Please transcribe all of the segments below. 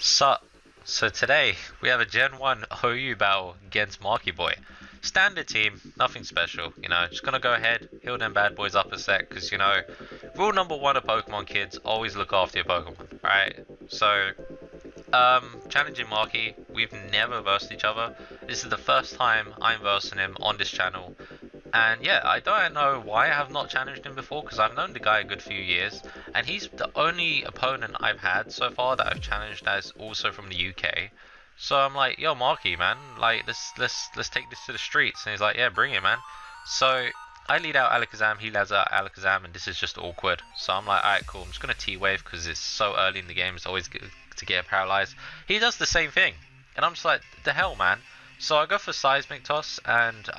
So, so today we have a Gen 1 OU battle against Markyboy. Standard team, nothing special, just gonna go ahead, heal them bad boys up a sec, because, rule number one of Pokemon kids, always look after your Pokemon, right? So, challenging Marky, we've never versed each other. This is the first time I'm versing him on this channel. And yeah, I don't know why I have not challenged him before, because I've known the guy a good few years, and he's the only opponent I've had so far that I've challenged that's also from the UK. So I'm like, yo, Marky, man, like let's take this to the streets. And he's like, yeah, bring it, man. So I lead out Alakazam, he leads out Alakazam, and this is just awkward. So I'm like, alright, cool. I'm just gonna T-wave because it's so early in the game. It's always good to get paralyzed. He does the same thing, and I'm just like, the hell, man. So I go for Seismic Toss, and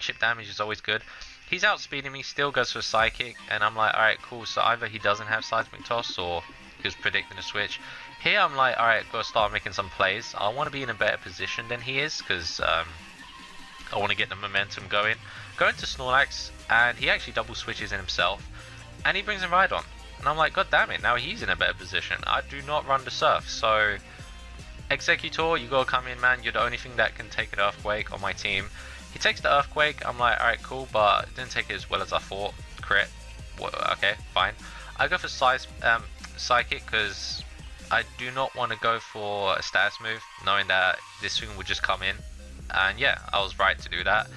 chip damage is always good. He's outspeeding me, still goes for Psychic, and I'm like, alright, cool. So either he doesn't have Seismic Toss, or he was predicting a switch. Here I'm like, alright, gotta start making some plays. I want to be in a better position than he is, because I want to get the momentum going. Going to Snorlax, and he actually double switches in himself, and he brings in Rhydon. And I'm like, god damn it, now he's in a better position. I do not run the Surf, so Executor, you gotta come in, man. You're the only thing that can take an Earthquake on my team. He takes the Earthquake. I'm like, alright, cool, but didn't take it as well as I thought. Crit. Okay, fine. I go for Psychic because I do not want to go for a status move, knowing that this thing would just come in. And yeah, I was right to do that.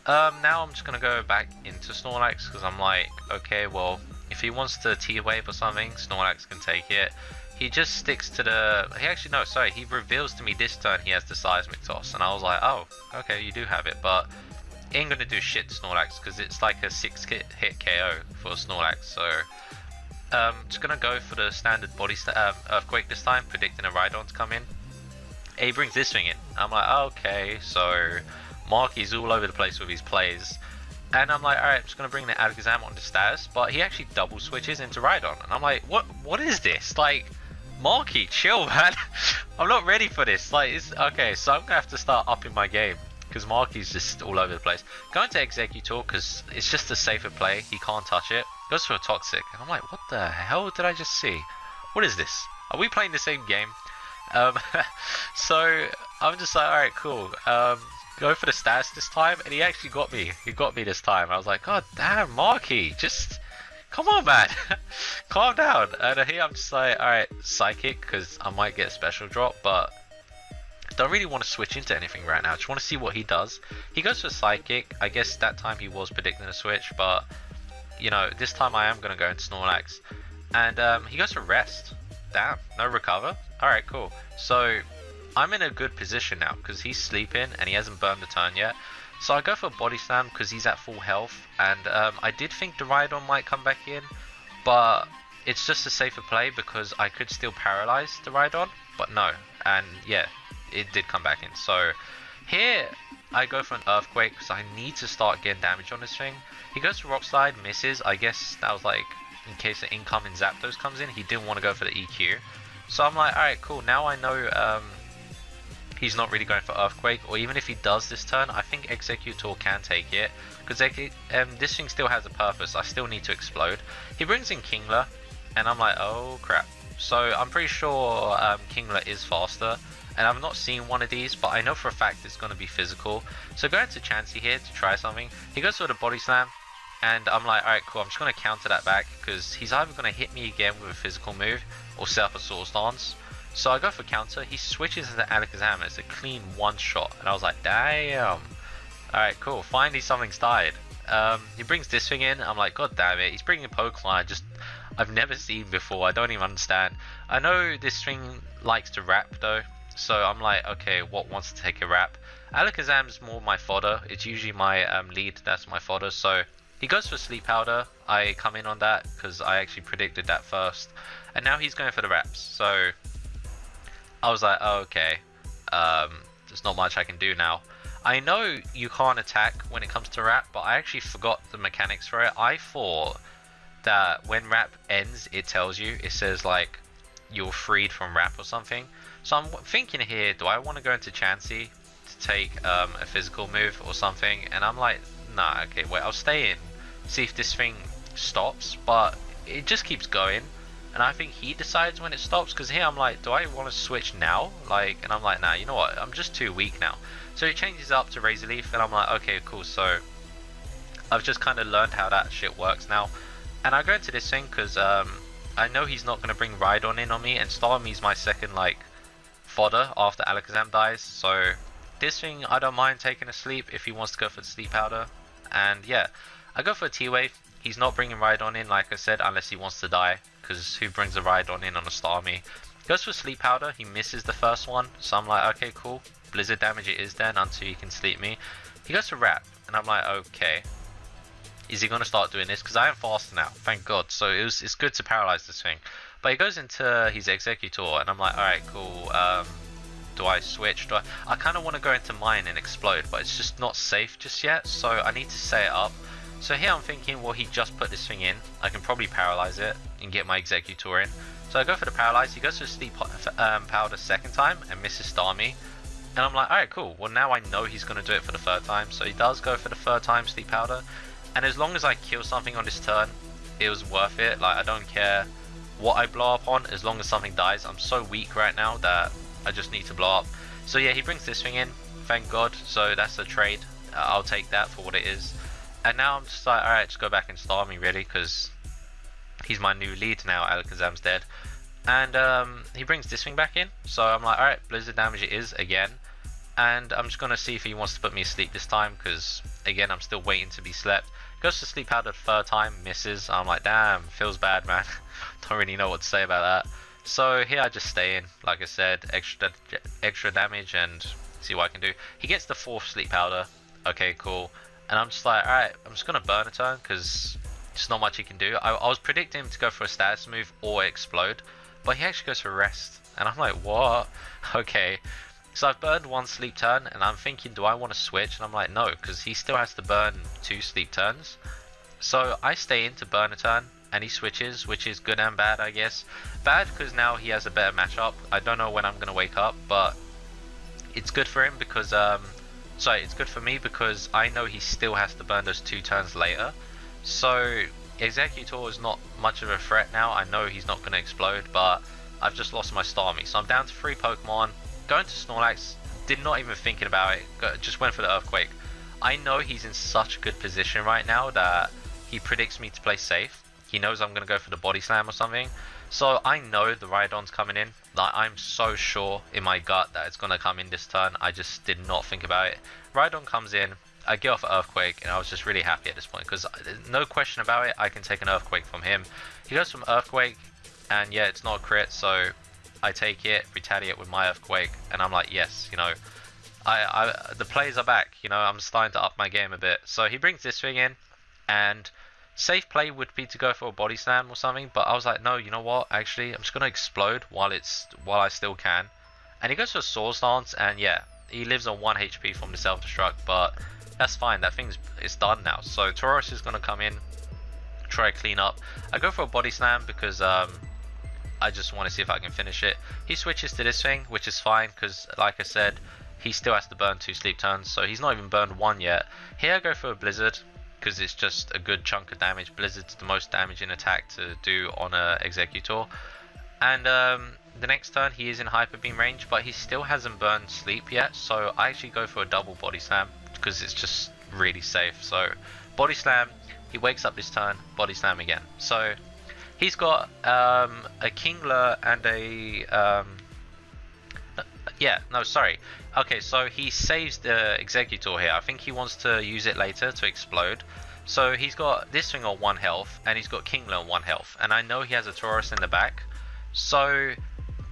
Now I'm just gonna go back into Snorlax because I'm like, okay, well, if he wants to T-Wave or something, Snorlax can take it. He just sticks to the... he reveals to me this turn he has the Seismic Toss, and I was like, oh, okay, you do have it, but it ain't gonna do shit to Snorlax, because it's like a 6-hit KO for Snorlax, so... just gonna go for the standard Earthquake this time, predicting a Rhydon to come in. He brings this thing in. I'm like, okay, so Marky's all over the place with his plays. And I'm like, alright, I'm just going to bring the Alakazam on the status, but he actually double switches into Rhydon. And I'm like, what is this? Like, Marky, chill, man. I'm not ready for this. Like, okay, so I'm going to have to start upping my game, because Marky's just all over the place. Going to Executor, because it's just a safer play. He can't touch it. Goes for a Toxic. And I'm like, what the hell did I just see? What is this? Are we playing the same game? So, I'm just like, alright, cool. Go for the stats this time, and he actually got me. He got me this time. I was like, god damn, Marky, just come on, man. Calm down. And here I'm just like, alright, Psychic, because I might get a special drop, but don't really want to switch into anything right now. Just want to see what he does. He goes for Psychic. I guess that time he was predicting a switch, but this time I am going to go into Snorlax. And he goes for Rest. Damn, no recover. Alright, cool. So I'm in a good position now because he's sleeping and he hasn't burned the turn yet. So I go for Body Slam because he's at full health, and I did think the Rhydon might come back in, but it's just a safer play because I could still paralyze the Rhydon, but no. And yeah, it did come back in. So here I go for an Earthquake because I need to start getting damage on this thing. He goes for Rock Slide, misses. I guess that was like in case the incoming Zapdos comes in. He didn't want to go for the EQ. So I'm like, alright, cool. Now I know he's not really going for Earthquake, or even if he does this turn, I think Executor can take it, because this thing still has a purpose. I still need to explode. He brings in Kingler, and I'm like, oh crap. So I'm pretty sure Kingler is faster, and I've not seen one of these, but I know for a fact it's going to be physical. So going to Chansey here to try something. He goes for the Body Slam, and I'm like, alright, cool, I'm just going to counter that back, because he's either going to hit me again with a physical move, or set up a Swords Dance. So I go for counter, he switches into Alakazam, it's a clean one shot, and I was like, damn. Alright, cool, finally something's died. He brings this thing in, I'm like, god damn it, he's bringing a Pokemon I've never seen before, I don't even understand. I know this thing likes to wrap though, so I'm like, okay, what wants to take a wrap? Alakazam's more my fodder, it's usually my lead that's my fodder, so he goes for Sleep Powder. I come in on that because I actually predicted that first, and now he's going for the wraps, so I was like, oh, okay, there's not much I can do now. I know you can't attack when it comes to wrap, but I actually forgot the mechanics for it. I thought that when wrap ends, it tells you, it says like, you're freed from wrap or something. So I'm thinking here, do I want to go into Chansey to take a physical move or something? And I'm like, nah, okay, wait, I'll stay in, see if this thing stops, but it just keeps going. and I think he decides when it stops, because here I'm like, do I want to switch now? Like, and I'm like, nah, you know what, I'm just too weak now. So he changes up to Razor Leaf, and I'm like, okay, cool. So I've just kind of learned how that shit works now. And I go into this thing because I know he's not going to bring Rhydon in on me, and Starmie's my second, like, fodder after Alakazam dies. So this thing, I don't mind taking a sleep if he wants to go for the sleep powder. And yeah, I go for a T-Wave. He's not bringing Rhydon in, like I said, unless he wants to die, because who brings a Rhydon in on a Starmie? Goes for sleep powder. He misses the first one, so I'm like, okay, cool. Blizzard damage it is then until he can sleep me. He goes to Wrap, and I'm like, okay, is he going to start doing this? Because I am faster now, thank God. So it's good to paralyze this thing. But he goes into his Executor, and I'm like, alright, cool. Do I switch? I kind of want to go into mine and explode, but it's just not safe just yet, so I need to set it up. So here I'm thinking, well, he just put this thing in. I can probably paralyze it and get my Executor in. So I go for the paralyze. He goes for sleep powder second time and misses Starmie. And I'm like, alright, cool. Well, now I know he's going to do it for the third time. So he does go for the third time sleep powder. And as long as I kill something on this turn, it was worth it. Like, I don't care what I blow up on, as long as something dies. I'm so weak right now that I just need to blow up. So yeah, he brings this thing in, thank God. So that's a trade. I'll take that for what it is. And now I'm just like, alright, just go back and start me really, because he's my new lead now. Alakazam's dead. And he brings this thing back in. So I'm like, alright, Blizzard damage it is again. And I'm just going to see if he wants to put me asleep this time, because again, I'm still waiting to be slept. Goes to sleep powder the third time, misses. I'm like, damn, feels bad, man. Don't really know what to say about that. So here I just stay in, like I said, extra damage and see what I can do. He gets the fourth sleep powder. Okay, cool. And I'm just like, alright, I'm just going to burn a turn, because there's not much he can do. I was predicting him to go for a status move or explode, but he actually goes for rest. And I'm like, what? Okay. So I've burned one sleep turn, and I'm thinking, do I want to switch? And I'm like, no, because he still has to burn 2 sleep turns. So I stay in to burn a turn, and he switches, which is good and bad, I guess. Bad because now he has a better matchup. I don't know when I'm going to wake up, but it's good for him because, it's good for me because I know he still has to burn those 2 turns later. So Executor is not much of a threat now. I know he's not going to explode, but I've just lost my Starmie. So I'm down to 3 Pokemon. Going to Snorlax, did not even thinking about it, just went for the Earthquake. I know he's in such a good position right now that he predicts me to play safe. He knows I'm going to go for the Body Slam or something. So I know the Rhydon's coming in. Like, I'm so sure in my gut that it's going to come in this turn. I just did not think about it. Rhydon comes in, I get off Earthquake, and I was just really happy at this point, because no question about it, I can take an Earthquake from him. He goes from Earthquake, and yeah, it's not a crit, so I take it, retaliate with my Earthquake, and I'm like, yes, you know, the plays are back, you know, I'm starting to up my game a bit. So he brings this thing in, and safe play would be to go for a Body Slam or something, but I was like, no, you know what, actually, I'm just going to explode while I still can. And he goes for a Swords Dance, and yeah, he lives on 1 HP from the self-destruct, but that's fine, that it's done now. So Tauros is going to come in, try to clean up. I go for a Body Slam because, I just want to see if I can finish it. He switches to this thing, which is fine, because like I said, he still has to burn 2 sleep turns, so he's not even burned 1 yet. Here I go for a Blizzard, because it's just a good chunk of damage. Blizzard's the most damaging attack to do on a Executor. And the next turn he is in Hyper Beam range, but he still hasn't burned sleep yet, so I actually go for a double Body Slam, because it's just really safe. So Body Slam, he wakes up this turn, Body Slam again. So he's got a Kingler and a okay, so he saves the Executor here. I think he wants to use it later to explode. So he's got this thing on 1 health, and he's got Kingler on 1 health, and I know he has a Tauros in the back, so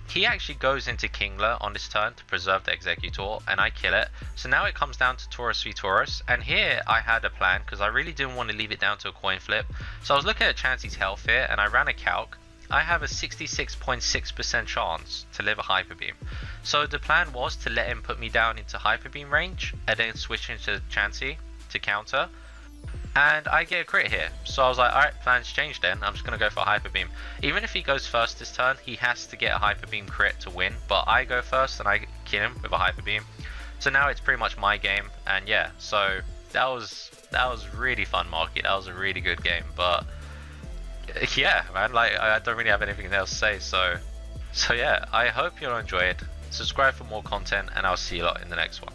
he actually goes into Kingler on this turn to preserve the Executor, and I kill it. So now it comes down to Tauros v Tauros, and here I had a plan, because I really didn't want to leave it down to a coin flip. So I was looking at Chansey's health here, and I ran a calc. I have a 66.6% chance to live a Hyper Beam. So the plan was to let him put me down into Hyper Beam range, and then switch into Chansey to counter. And I get a crit here. So I was like, alright, plans changed then. I'm just going to go for a Hyper Beam. Even if he goes first this turn, he has to get a Hyper Beam crit to win. But I go first and I kill him with a Hyper Beam. So now it's pretty much my game. And yeah, so that was really fun, Marky. That was a really good game. But yeah, man, like I don't really have anything else to say. So yeah, I hope you all enjoyed. Subscribe for more content, and I'll see you lot in the next one.